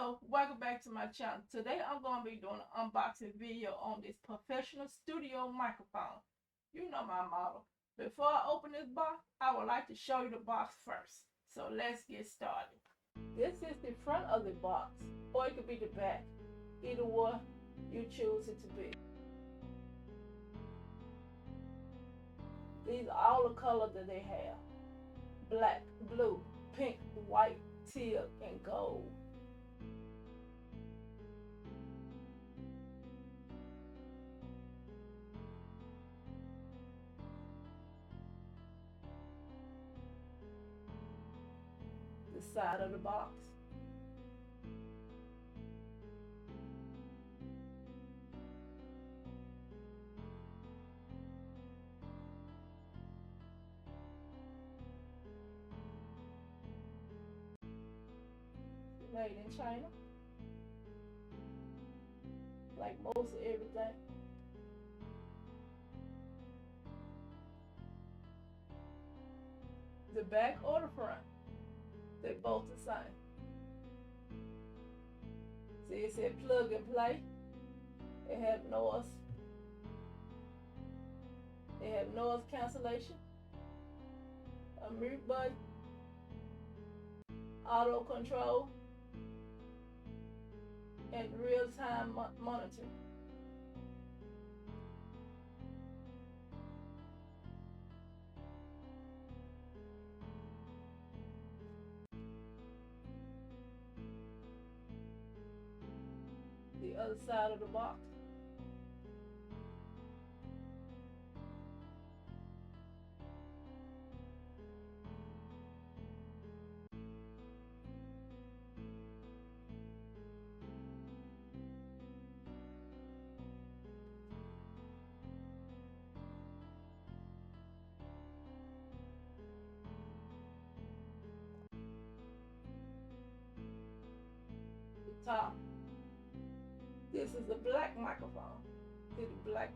Hello, welcome back to my channel. Today I'm going to be doing an unboxing video on this professional studio microphone. You know my model. Before I open this box, I would like to show you the box first. So let's get started. This is the front of the box, or it could be the back. Either one you choose it to be. These are all the colors that they have. Black, blue, pink, white, teal, and gold. The side of the box. Made in China. Like most of everything. The back or the front, they both the same. See, it said plug and play. It have noise. They have noise cancellation, a mute button, auto control, and real-time monitoring. The other side of the box. The top. This is a black microphone. See the black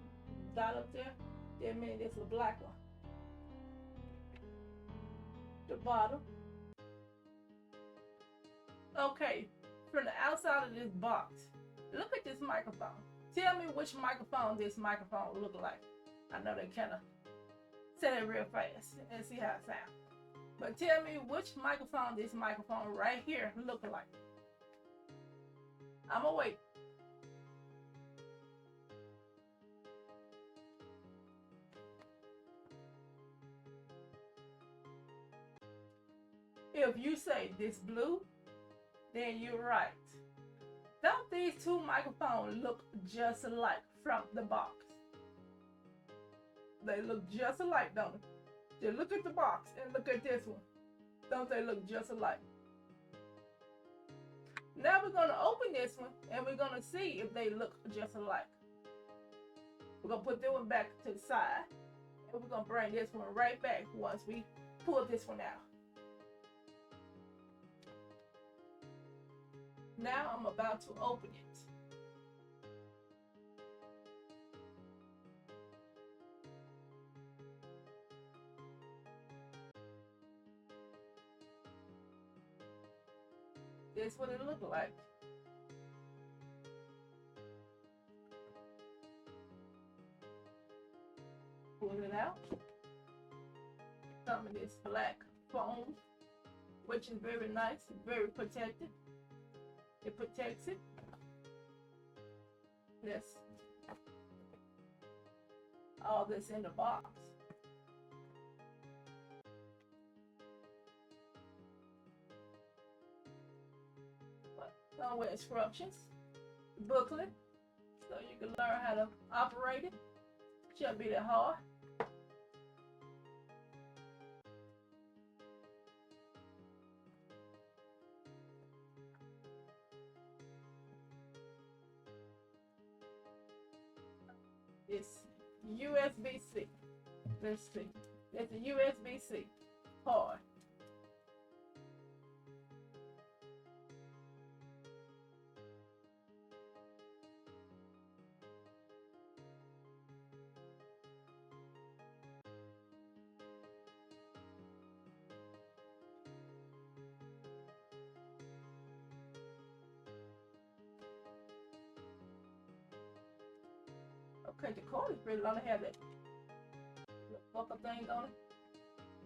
dot up there? That means it's a black one. The bottom. Okay, from the outside of this box, look at this microphone. Tell me which microphone this microphone look like. I know they kind of say it real fast and see how it sounds. But tell me which microphone this microphone right here look like. I'ma wait. If you say this blue, then you're right. Don't these two microphones look just alike from the box? They look just alike, don't they? Just look at the box and look at this one. Don't they look just alike? Now we're going to open this one and we're going to see if they look just alike. We're going to put this one back to the side and we're going to bring this one right back once we pull this one out. Now I'm about to open it. This is what it looked like. Pull it out. Some of this black foam, which is very nice, very protected. It protects it. This, all this in the box. Come with instructions, booklet, so you can learn how to operate it. Shouldn't be that hard. It's USB-C. Let's see. It's a USB-C hard. Okay, the cord is pretty long. I have that little buckle thing on it.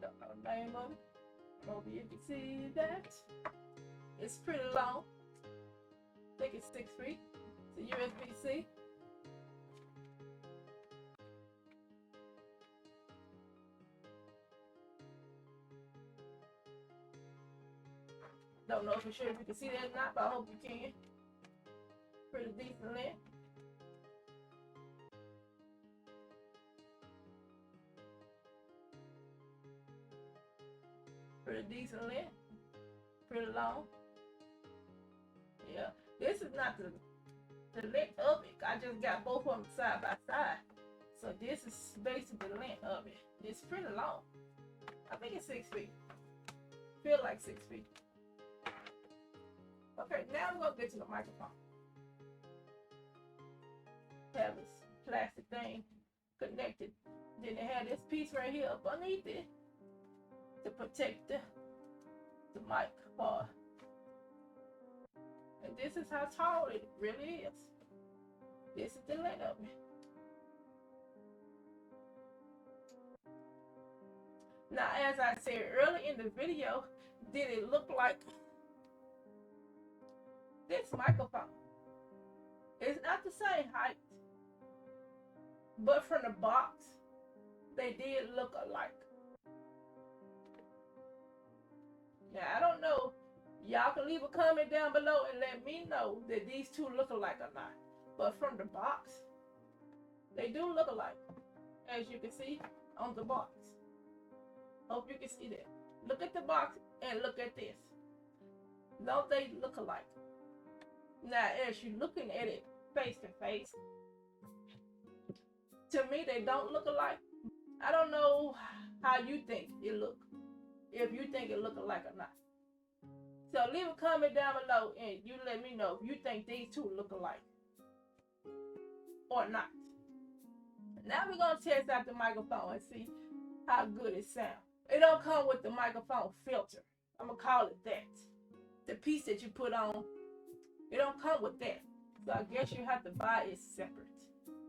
Don't know the name of it. Over you can see that. It's pretty long. I think it's 6 feet. It's a USB-C. Don't know for sure if you can see that or not, but I hope you can. Pretty decent length. Pretty decent length. Pretty long. Yeah, this is not the length of it. I just got both of them side by side. So this is basically the length of it. It's pretty long. I think it's 6 feet. Feel like 6 feet. Okay, now we're gonna get to the microphone. Have this plastic thing connected. Then they have this piece right here up underneath it to protect the mic part. And this is how tall it really is. This is the length of it. Now, as I said earlier in the video, did it look like this microphone? It's not the same height, but from the box, they did look alike. Now, I don't know. Y'all can leave a comment down below and let me know that these two look alike or not. But from the box, they do look alike, as you can see on the box. Hope you can see that. Look at the box and look at this. Don't they look alike? Now, as you're looking at it face to face, to me, they don't look alike. I don't know how you think it look, if you think it look alike or not. So leave a comment down below and you let me know if you think these two look alike or not. Now we're going to test out the microphone and see how good it sounds. It don't come with the microphone filter. I'm going to call it that. The piece that you put on, it don't come with that. So I guess you have to buy it separate.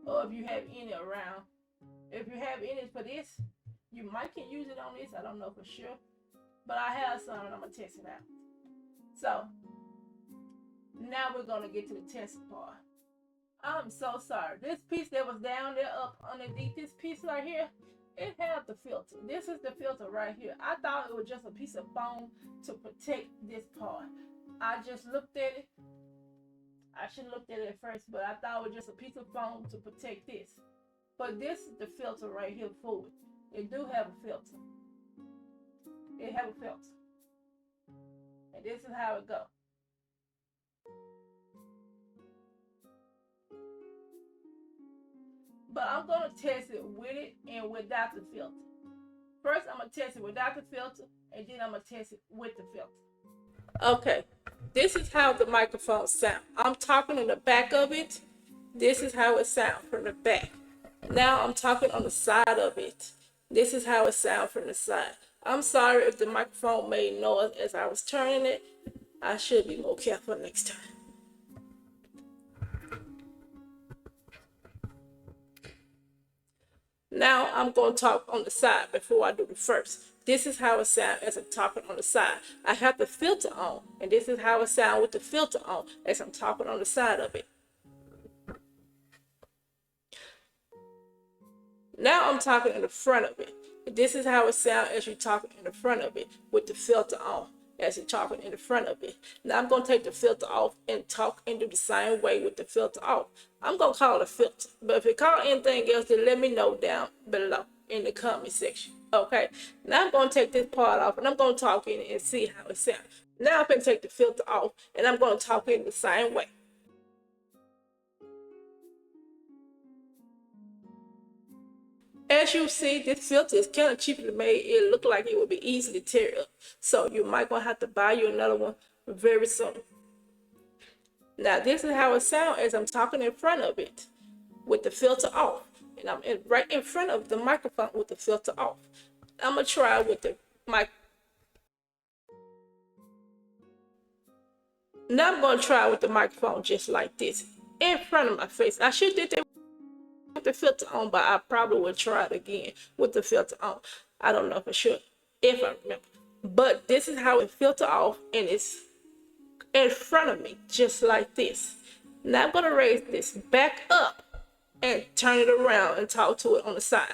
Or if you have any around. If you have any for this, you might can use it on this. I don't know for sure. But I have some and I'm going to test it out. So, now we're going to get to the test part. I'm so sorry. This piece that was down there up underneath this piece right here, it had the filter. This is the filter right here. I thought it was just a piece of foam to protect this part. I just looked at it. I should have looked at it at first, but I thought it was just a piece of foam to protect this. But this is the filter right here for it. It do have a filter. It have a filter. And this is how it goes. But I'm going to test it with it and without the filter. First, I'm going to test it without the filter, and then I'm going to test it with the filter. Okay, this is how the microphone sounds. I'm talking on the back of it. This is how it sounds from the back. Now I'm talking on the side of it. This is how it sounds from the side. I'm sorry if the microphone made noise as I was turning it. I should be more careful next time. Now I'm going to talk on the side before I do the first. This is how it sounds as I'm talking on the side. I have the filter on, and this is how it sounds with the filter on as I'm talking on the side of it. Now I'm talking in the front of it. This is how it sounds as you're talking in the front of it with the filter on as you're talking in the front of it. Now I'm going to take the filter off and talk and do the same way with the filter off. I'm going to call it a filter. But if you call anything else, then let me know down below in the comment section. Okay. Now I'm going to take this part off and I'm going to talk in it and see how it sounds. Now I'm going to take the filter off and I'm going to talk in the same way. As you see, this filter is kind of cheaply made. It looked like it would be easily tear up. So you might gonna have to buy you another one very soon. Now this is how it sounds as I'm talking in front of it with the filter off. And I'm right in front of the microphone with the filter off. I'm gonna try with the mic. Now I'm gonna try with the microphone just like this in front of my face. I should did that the filter on, but I probably will try it again with the filter on. I don't know for sure if I remember. But this is how it filter off, and it's in front of me, just like this. Now I'm gonna raise this back up and turn it around and talk to it on the side.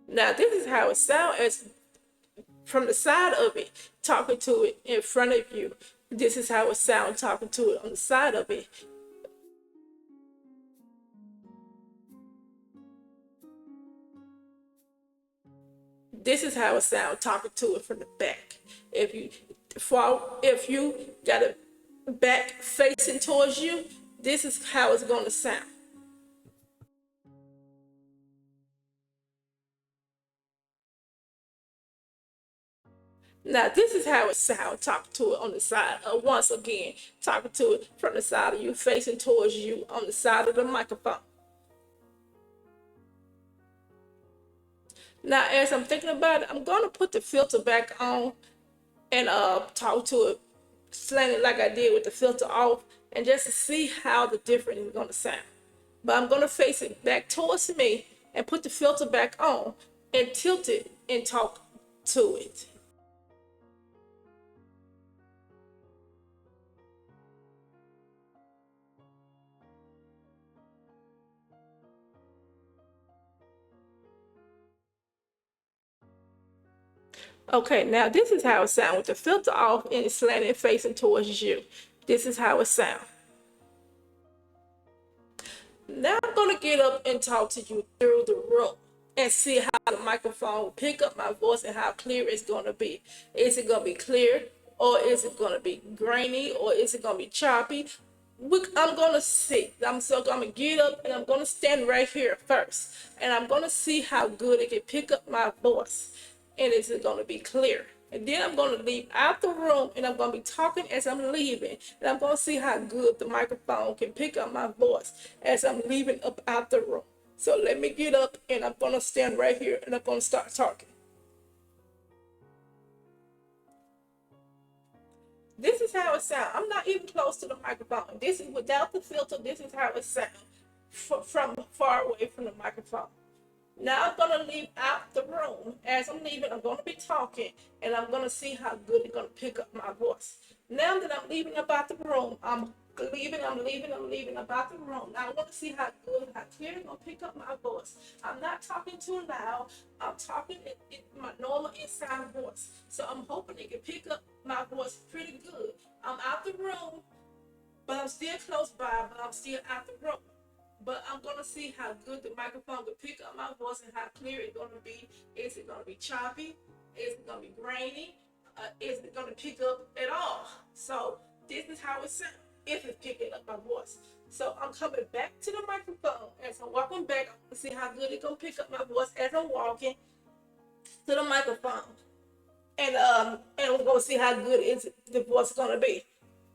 Now this is how it sounds as from the side of it, talking to it in front of you. This is how it sounds talking to it on the side of it. This is how it sounds talking to it from the back. If you got a back facing towards you, this is how it's gonna sound. Now this is how it sounds talking to it on the side. Once again, talking to it from the side of you, facing towards you on the side of the microphone. Now, as I'm thinking about it, I'm gonna put the filter back on and talk to it, slang it like I did with the filter off, and just to see how the difference is gonna sound. But I'm gonna face it back towards me and put the filter back on and tilt it and talk to it. Okay, now this is how it sounds with the filter off and it's slanted facing towards you. This is how it sounds. Now I'm gonna get up and talk to you through the room and see how the microphone will pick up my voice and how clear it's gonna be. Is it gonna be clear, or is it gonna be grainy, or is it gonna be choppy? I'm gonna see. I'm gonna get up and I'm gonna stand right here first, and I'm gonna see how good it can pick up my voice, and is it gonna be clear? And then I'm gonna leave out the room and I'm gonna be talking as I'm leaving. And I'm gonna see how good the microphone can pick up my voice as I'm leaving up out the room. So let me get up and I'm gonna stand right here and I'm gonna start talking. This is how it sounds. I'm not even close to the microphone. This is without the filter. This is how it sounds from far away from the microphone. Now I'm gonna leave out the room. As I'm leaving, I'm gonna be talking, and I'm gonna see how good it's gonna pick up my voice. Now that I'm leaving about the room, I'm leaving about the room. Now I want to see how good, how clear it's gonna pick up my voice. I'm not talking too loud. I'm talking in my normal inside voice. So I'm hoping it can pick up my voice pretty good. I'm out the room, but I'm still close by, but I'm still out the room. But I'm gonna see how good the microphone will pick up my voice and how clear it's gonna be. Is it gonna be choppy? Is it gonna be grainy? Is it gonna pick up at all? So this is how it sounds if it's picking up my voice. So I'm coming back to the microphone. As I'm walking back, I'm gonna see how good it's gonna pick up my voice as I'm walking to the microphone. And we're gonna see how good the voice gonna be.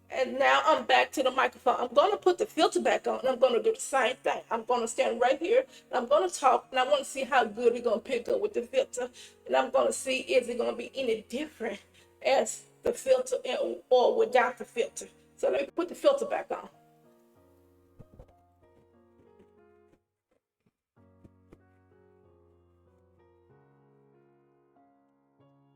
And now I'm back to the microphone. I'm going to put the filter back on and I'm going to do the same thing. I'm going to stand right here and I'm going to talk and I want to see how good it's going to pick up with the filter. And I'm going to see is it going to be any different as the filter or without the filter. So let me put the filter back on.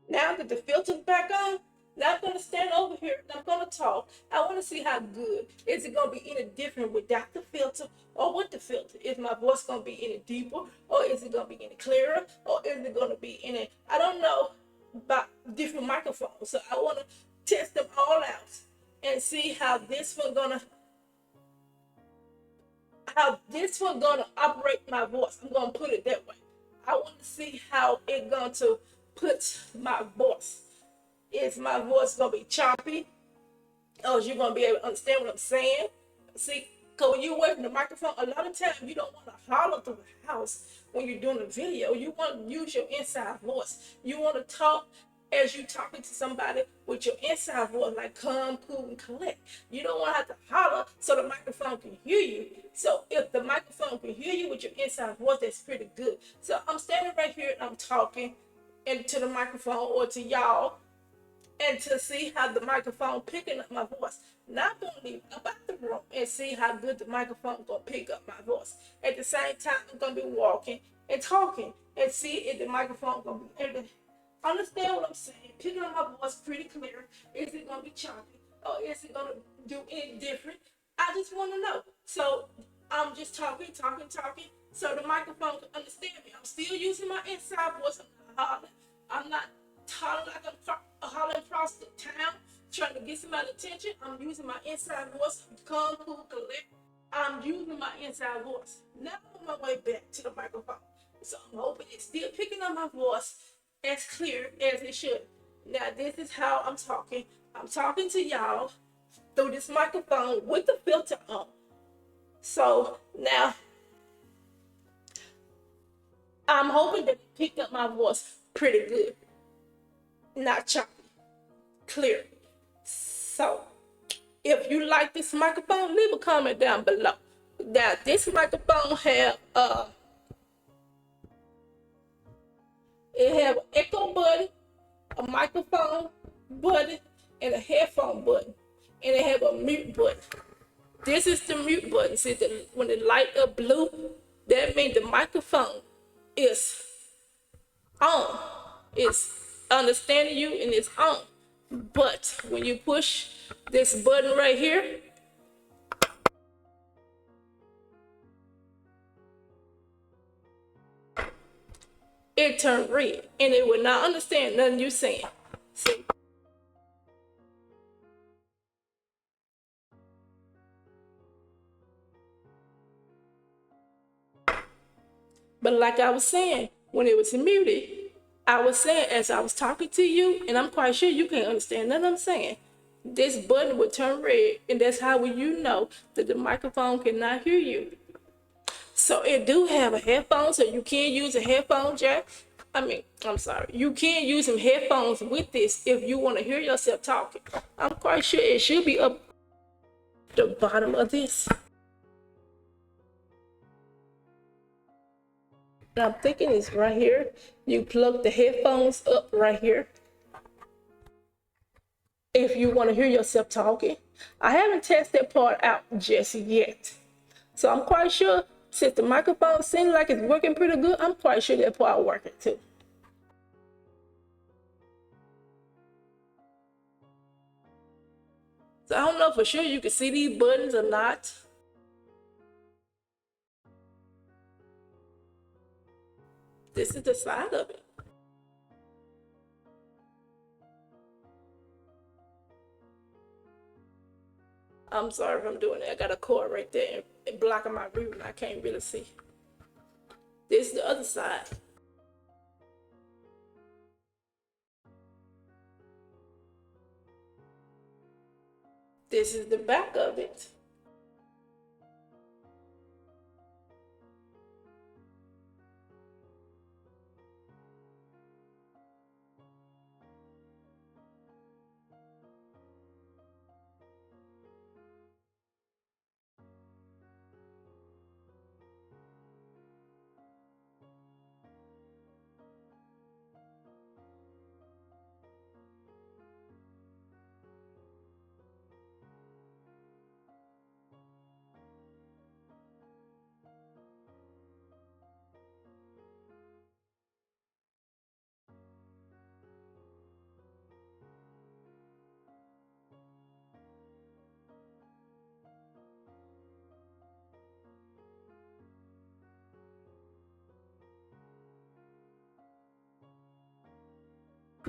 Now that the filter's back on, now I'm going to stand over here and I'm going to talk. I want to see how good. Is it going to be any different without the filter or with the filter? Is my voice going to be any deeper, or is it going to be any clearer, or is it going to be any, I don't know about different microphones. So I want to test them all out and see how this one going to operate my voice. I'm going to put it that way. I want to see how it's going to put my voice. Is my voice gonna be choppy? Or is you gonna be able to understand what I'm saying? See, because when you're away from the microphone, a lot of times you don't want to holler through the house when you're doing a video. You want to use your inside voice. You want to talk as you're talking to somebody with your inside voice, like calm, cool, and collect. You don't want to have to holler so the microphone can hear you. So if the microphone can hear you with your inside voice, that's pretty good. So I'm standing right here and I'm talking into the microphone or to y'all. and to see how the microphone picking up my voice. Now I'm gonna leave up out the room and see how good the microphone gonna pick up my voice. At the same time, I'm gonna be walking and talking and see if the microphone gonna be able to understand what I'm saying, picking up my voice pretty clear. Is it gonna be choppy or is it gonna do any different? I just want to know. So I'm just talking, so the microphone can understand me. I'm still using my inside voice. I'm not hollering. I'm not hollering like I'm hollering across the town trying to get somebody's attention. I'm using my inside voice, calm, cool, collect. I'm using my inside voice. Now I'm on my way back to the microphone. So I'm hoping it's still picking up my voice as clear as it should. Now this is how I'm talking. I'm talking to y'all through this microphone with the filter on. So now I'm hoping that it picked up my voice pretty good. Not choppy. Clear. So if you like this microphone, leave a comment down below. Now this microphone have it have an echo button, a microphone button, and a headphone button. And it have a mute button. This is the mute button. See, when the light up blue, that means the microphone is on. It's understanding you and it's on. But when you push this button right here, it turned red and it will not understand nothing you're saying. See? But like I was saying, when it was muted, I was saying as I was talking to you, and I'm quite sure you can't understand nothing I'm saying. This button would turn red, and that's how you know that the microphone cannot hear you. So it do have a headphone, so you can use a headphone jack. I'm sorry. You can use some headphones with this if you want to hear yourself talking. I'm quite sure it should be up the bottom of this. And I'm thinking it's right here. You plug the headphones up right here. If you want to hear yourself talking. I haven't tested that part out just yet. So I'm quite sure since the microphone seems like it's working pretty good, I'm quite sure that part working too. So I don't know for sure you can see these buttons or not. This is the side of it. I'm sorry if I'm doing that. I got a cord right there and blocking my view and I can't really see. This is the other side. This is the back of it.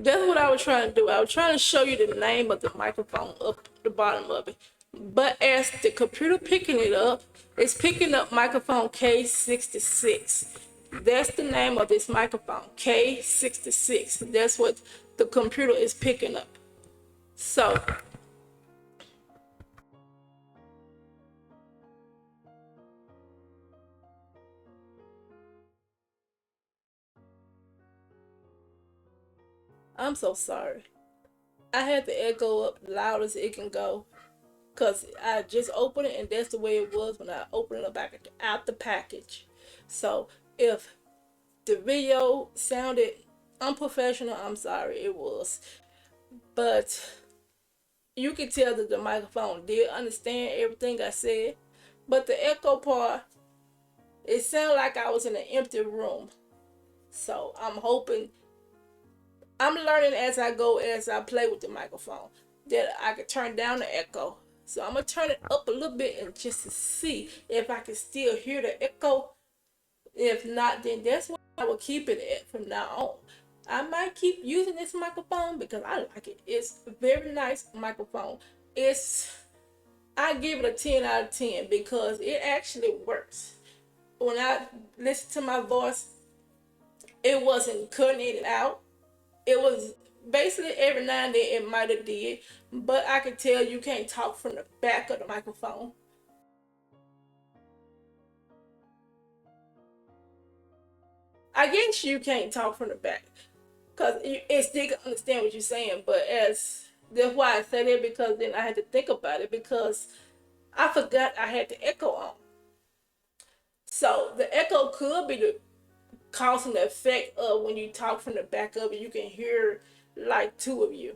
That's what I was trying to do. I was trying to show you the name of the microphone up the bottom of it. But as the computer picking it up, it's picking up microphone K66. That's the name of this microphone, K66. That's what the computer is picking up. So I'm so sorry. I had the echo up loud as it can go because I just opened it and that's the way it was when I opened it back out the package. So if the video sounded unprofessional, I'm sorry, it was. but you can tell that the microphone did understand everything I said. But the echo part, it sounded like I was in an empty room. So I'm hoping, I'm learning as I go, as I play with the microphone, that I can turn down the echo. So I'm gonna turn it up a little bit and just to see if I can still hear the echo. If not, then that's what I will keep it at from now on. I might keep using this microphone because I like it. It's a very nice microphone. It's, I give it a 10 out of 10 because it actually works. When I listen to my voice, it wasn't cutting it out. It was basically every now and then it might have did, but I can tell you can't talk from the back of the microphone. I guess you can't talk from the back because it still can understand what you're saying, but as that's why I said it, because then I had to think about it because I forgot I had the echo on. So the echo could be the causing the effect of when you talk from the back of it, you can hear like two of you.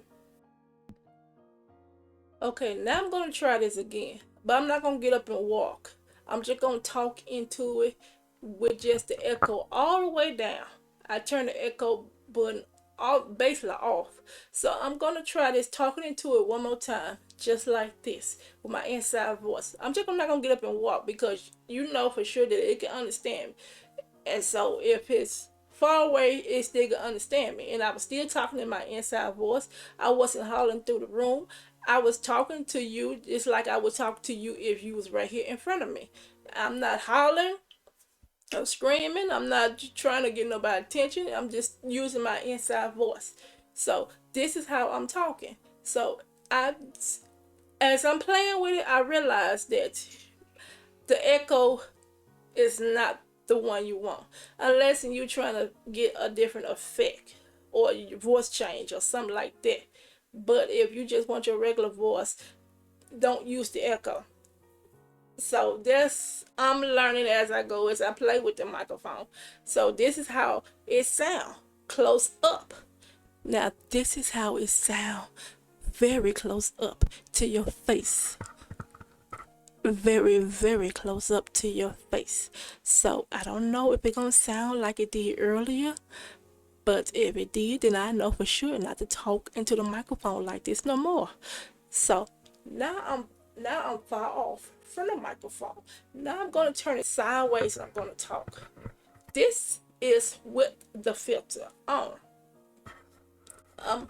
Okay, now I'm gonna try this again, but I'm not gonna get up and walk. I'm just gonna talk into it with just the echo all the way down. I turn the echo button off, basically off. So I'm gonna try this talking into it one more time, just like this, with my inside voice. I'm just not gonna get up and walk because you know for sure that it can understand me. And so if it's far away, it still can understand me. And I was still talking in my inside voice. I wasn't hollering through the room. I was talking to you just like I would talk to you if you was right here in front of me. I'm not hollering. I'm screaming. I'm not trying to get nobody's attention. I'm just using my inside voice. So this is how I'm talking. So I, as I'm playing with it, I realized that the echo is not the one you want unless you're trying to get a different effect or your voice change or something like that. But if you just want your regular voice, don't use the echo. So this, I'm learning as I go, as I play with the microphone. So this is how it sound close up. Now this is how it sound very close up to your face. Very, very close up to your face. So I don't know if it's gonna sound like it did earlier, but if it did, then I know for sure not to talk into the microphone like this no more. So now I'm far off from the microphone. Now I'm gonna turn it sideways and I'm gonna talk. This is with the filter on. Um,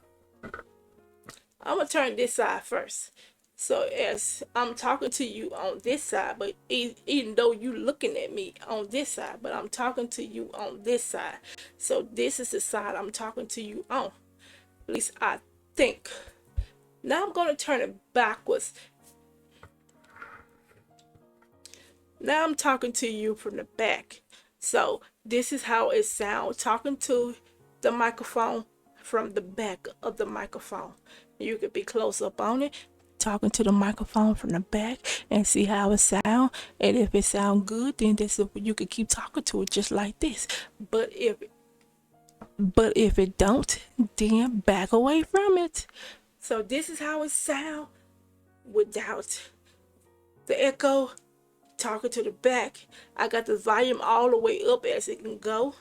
I'm gonna turn this side first. So as I'm talking to you on this side, but even though you looking at me on this side, but I'm talking to you on this side. So this is the side I'm talking to you on. At least I think. Now I'm gonna turn it backwards. Now I'm talking to you from the back. So this is how it sounds talking to the microphone from the back of the microphone. You could be close up on it, talking to the microphone from the back and see how it sound. And if it sound good, then this is, you could keep talking to it just like this. But if it don't, then back away from it. So this is how it sound without the echo, talking to the back. I got the volume all the way up as it can go,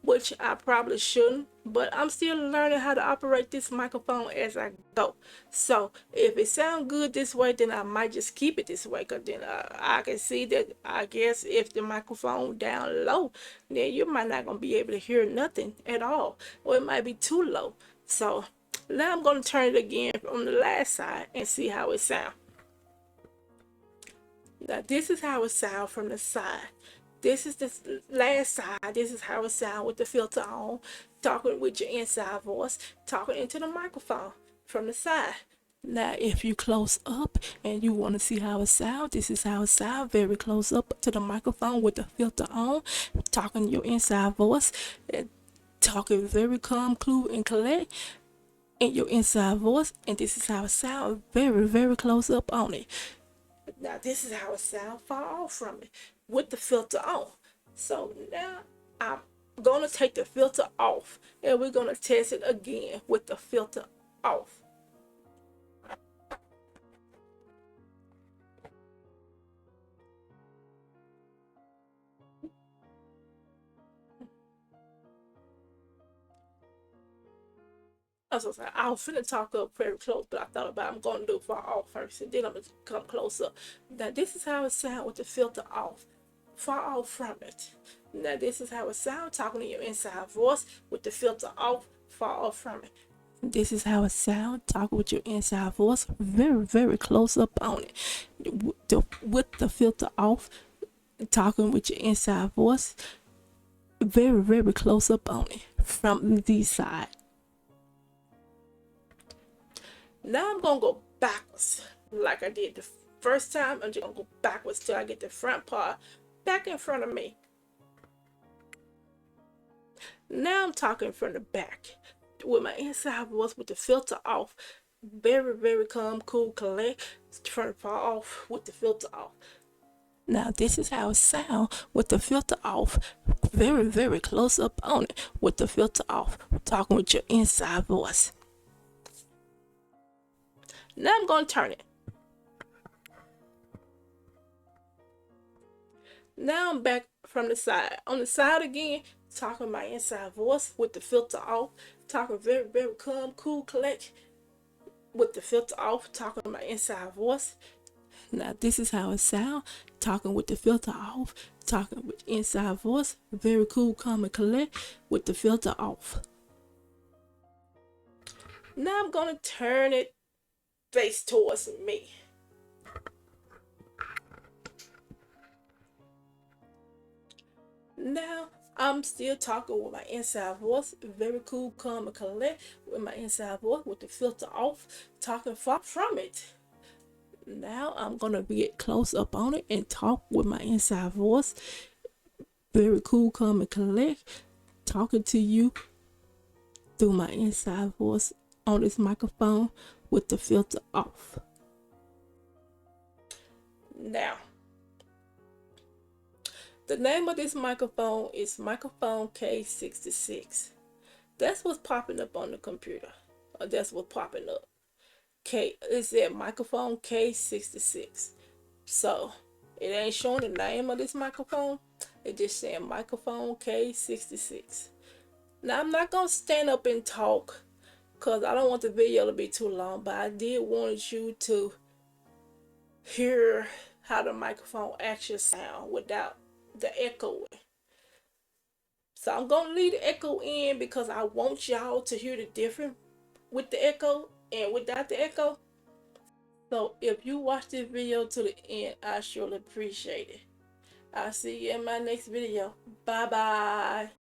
which I probably shouldn't, but I'm still learning how to operate this microphone as I go. So if it sounds good this way, then I might just keep it this way, because then I can see that, I guess, if the microphone down low, then you might not gonna be able to hear nothing at all, or it might be too low. So now I'm gonna turn it again on the last side and see how it sounds. Now this is how it sounds from the side. This is the last side. This is how it sounds with the filter on, talking with your inside voice, talking into the microphone from the side. Now if you close up and you want to see how it sounds, this is how it sounds, very close up to the microphone with the filter on, talking your inside voice, and talking very calm, cool, and collect in your inside voice. And this is how it sounds, very, very close up on it. Now this is how it sounds far off from it with the filter on. So now I'm gonna take the filter off and we're gonna test it again with the filter off. I'm so sorry. I was finna talk up very close, but I thought about I'm gonna do far off first, and then I'm gonna come closer. Now this is how it sounds with the filter off, far off from it. Now this is how it sounds talking to your inside voice with the filter off, far off from it. This is how it sounds talking with your inside voice, very very close up on it, with the filter off, talking with your inside voice, very very close up on it from the side. Now I'm gonna go backwards like I did the first time. I'm just gonna go backwards till I get the front part back in front of me. Now I'm talking from the back with my inside voice with the filter off. Very, very calm, cool, collect, from the far off with the filter off. Now this is how it sounds with the filter off. Very, very close up on it with the filter off. Talking with your inside voice. Now I'm gonna turn it. Now I'm back from the side. On the side again, talking my inside voice with the filter off. Talking very, very calm, cool, collect with the filter off. Talking my inside voice. Now this is how it sounds. Talking with the filter off. Talking with inside voice. Very cool, calm, and collect with the filter off. Now I'm gonna turn it face towards me. Now I'm still talking with my inside voice, very cool, calm, and collect with my inside voice with the filter off, talking far from it. Now I'm gonna get close up on it and talk with my inside voice, very cool, calm, and collect, talking to you through my inside voice on this microphone with the filter off. Now, the name of this microphone is Microphone K66. That's what's popping up on the computer. Or that's what's popping up. It said Microphone K66. So, it ain't showing the name of this microphone. It just saying Microphone K66. Now, I'm not going to stand up and talk because I don't want the video to be too long. But I did want you to hear how the microphone actually sound without the echoing. So I'm gonna leave the echo in because I want y'all to hear the difference with the echo and without the echo. So if you watch this video to the end, I surely appreciate it. I'll see you in my next video. Bye bye.